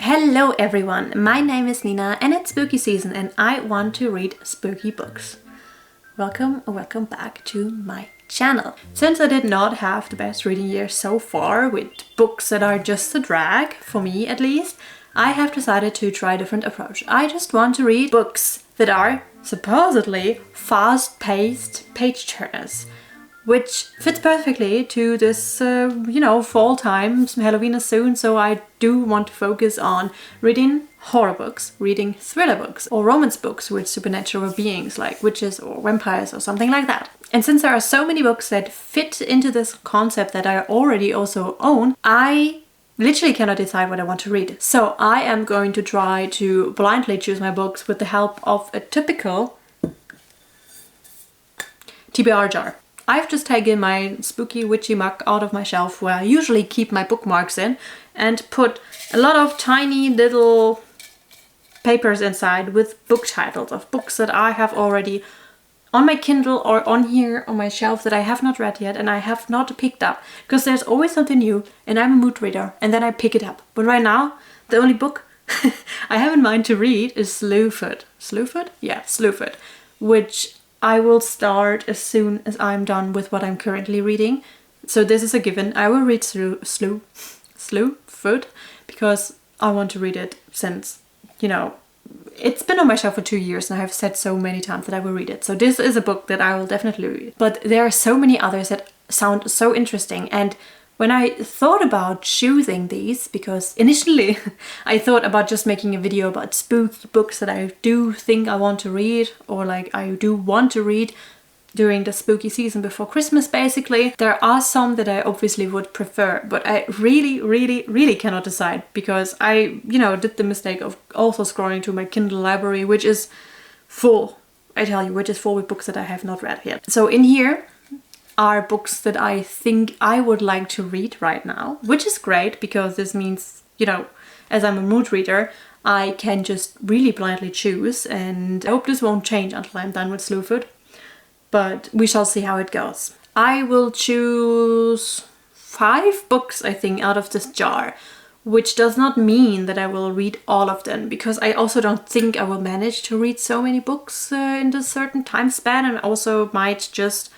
Hello everyone, my name is Nina and it's spooky season and I want to read spooky books. Welcome or welcome back to my channel. Since I did not have the best reading year so far with books that are just a drag, for me at least, I have decided to try a different approach. I just want to read books that are supposedly fast-paced page turners, which fits perfectly to this, fall time. Halloween is soon, so I do want to focus on reading horror books, reading thriller books, or romance books with supernatural beings like witches or vampires or something like that. And since there are so many books that fit into this concept that I already also own, I literally cannot decide what I want to read. So I am going to try to blindly choose my books with the help of a typical TBR jar. I've just taken my spooky witchy mug out of my shelf where I usually keep my bookmarks in and put a lot of tiny little papers inside with book titles of books that I have already on my Kindle or on here on my shelf that I have not read yet and I have not picked up, because there's always something new and I'm a mood reader and then I pick it up. But right now the only book I have in mind to read is Slewfoot. Slewfoot? Yeah, Slewfoot, which I will start as soon as I'm done with what I'm currently reading. So this is a given. I will read through Slewfoot because I want to read it since, it's been on my shelf for 2 years and I have said so many times that I will read it. So this is a book that I will definitely read. But there are so many others that sound so interesting, and when I thought about choosing these, because initially I thought about just making a video about spooky books that I do think I want to read, or like I do want to read during the spooky season before Christmas basically. There are some that I obviously would prefer, but I really cannot decide because I, did the mistake of also scrolling to my Kindle library, which is full, I tell you, which is full with books that I have not read yet. So in here are books that I think I would like to read right now, which is great because this means, as I'm a mood reader, I can just really blindly choose, and I hope this won't change until I'm done with Slewfoot, but we shall see how it goes. I will choose 5 books, I think, out of this jar, which does not mean that I will read all of them, because I also don't think I will manage to read so many books in this certain time span, and also might just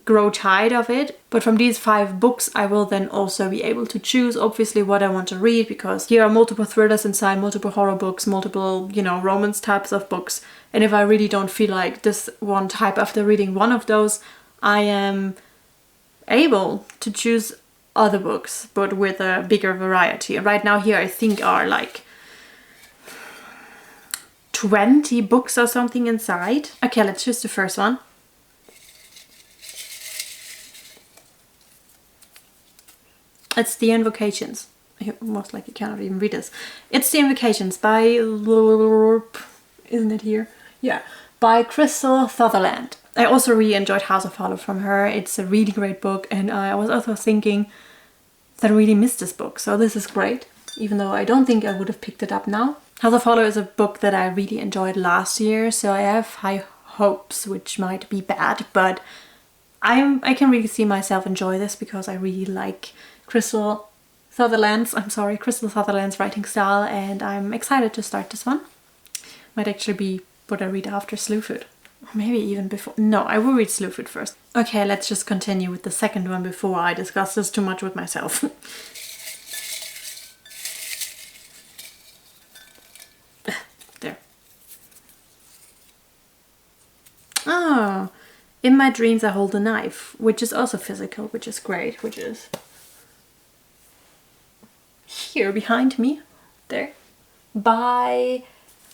grow tired of it. But from these 5 books I will then also be able to choose obviously what I want to read, because here are multiple thrillers inside, multiple horror books, multiple romance types of books, and if I really don't feel like this one type after reading one of those, I am able to choose other books but with a bigger variety. Right now here I think are like 20 books or something inside. Okay, let's choose the first one. It's The Invocations. Most likely cannot even read this. It's The Invocations by, isn't it here? Yeah, by Crystal Sutherland. I also really enjoyed House of Hollow from her. It's a really great book, and I was also thinking that I really missed this book, so this is great, even though I don't think I would have picked it up now. House of Hollow is a book that I really enjoyed last year, so I have high hopes, which might be bad, but I can really see myself enjoy this because I really like Crystal Sutherland's writing style, and I'm excited to start this one. Might actually be what I read after Slewfoot. Or maybe even before. No, I will read Slewfoot first. Okay, let's just continue with the second one before I discuss this too much with myself. There. Oh, In My Dreams I Hold a Knife, which is also physical, which is great, which is here behind me, there, by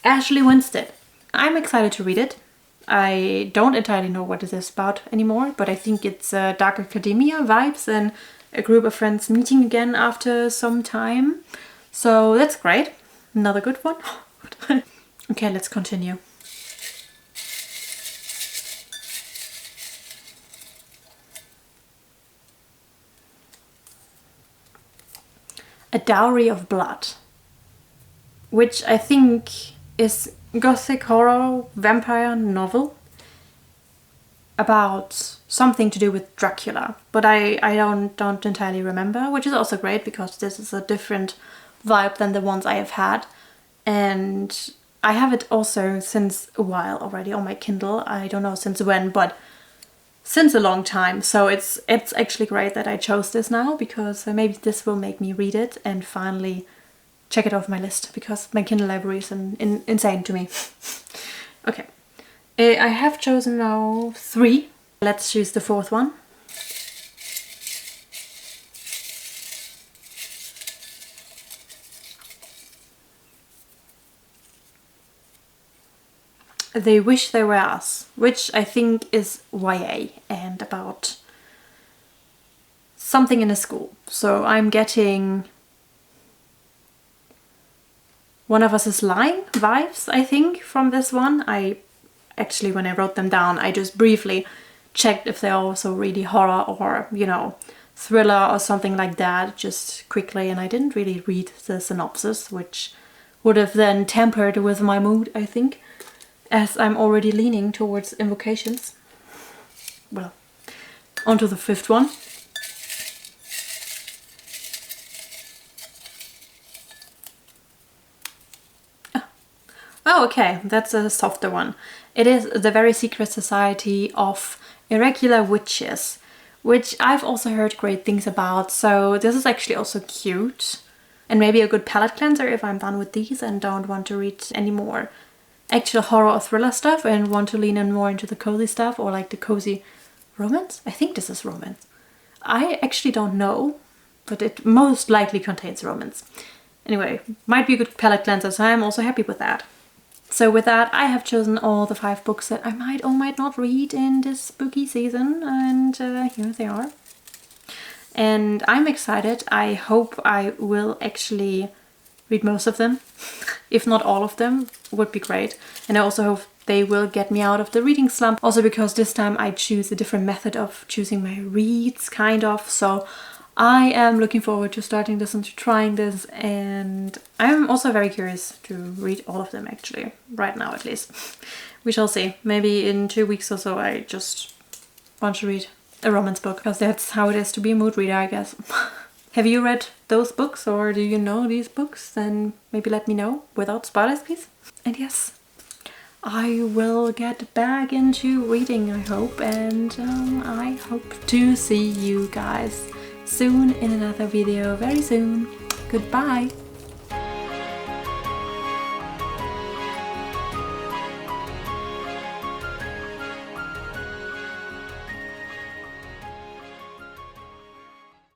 Ashley Winstead. I'm excited to read it. I don't entirely know what it is about anymore, but I think it's dark academia vibes and a group of friends meeting again after some time. So that's great. Another good one. Okay, let's continue. A Dowry of Blood, which I think is gothic horror vampire novel. about something to do with Dracula, but I don't entirely remember, which is also great because this is a different vibe than the ones I have had. And I have it also since a while already on my Kindle. I don't know since when, but since a long time. So it's actually great that I chose this now, because maybe this will make me read it and finally check it off my list, because my Kindle library is insane to me. Okay, I have chosen now 3. Let's choose the 4th one. They Wish They Were Us, which I think is YA and about something in a school. So I'm getting One of Us Is Lying vibes, I think, from this one. I actually, when I wrote them down, I just briefly checked if they're also really horror or, you know, thriller or something like that, just quickly, and I didn't really read the synopsis, which would have then tempered with my mood, I think, as I'm already leaning towards invocations. Well, on to the 5th one. Oh, okay, that's a softer one. It is The Very Secret Society of Irregular Witches, which I've also heard great things about, so this is actually also cute. And maybe a good palate cleanser if I'm done with these and don't want to read any more actual horror or thriller stuff and want to lean in more into the cozy stuff, or like the cozy romance. I think this is romance. I actually don't know, but it most likely contains romance. Anyway, might be a good palate cleanser, so I'm also happy with that. So with that, I have chosen all the 5 books that I might or might not read in this spooky season, and here they are. And I'm excited. I hope I will actually read most of them. If not all of them, would be great. And I also hope they will get me out of the reading slump. Also because this time I choose a different method of choosing my reads, kind of. So I am looking forward to starting this and to trying this. And I'm also very curious to read all of them, actually. Right now, at least. We shall see. Maybe in 2 weeks or so I just want to read a romance book, because that's how it is to be a mood reader, I guess. Have you read those books, or do you know these books? Then maybe let me know without spoilers, please. And yes, I will get back into reading, I hope, and I hope to see you guys soon in another video very soon. Goodbye!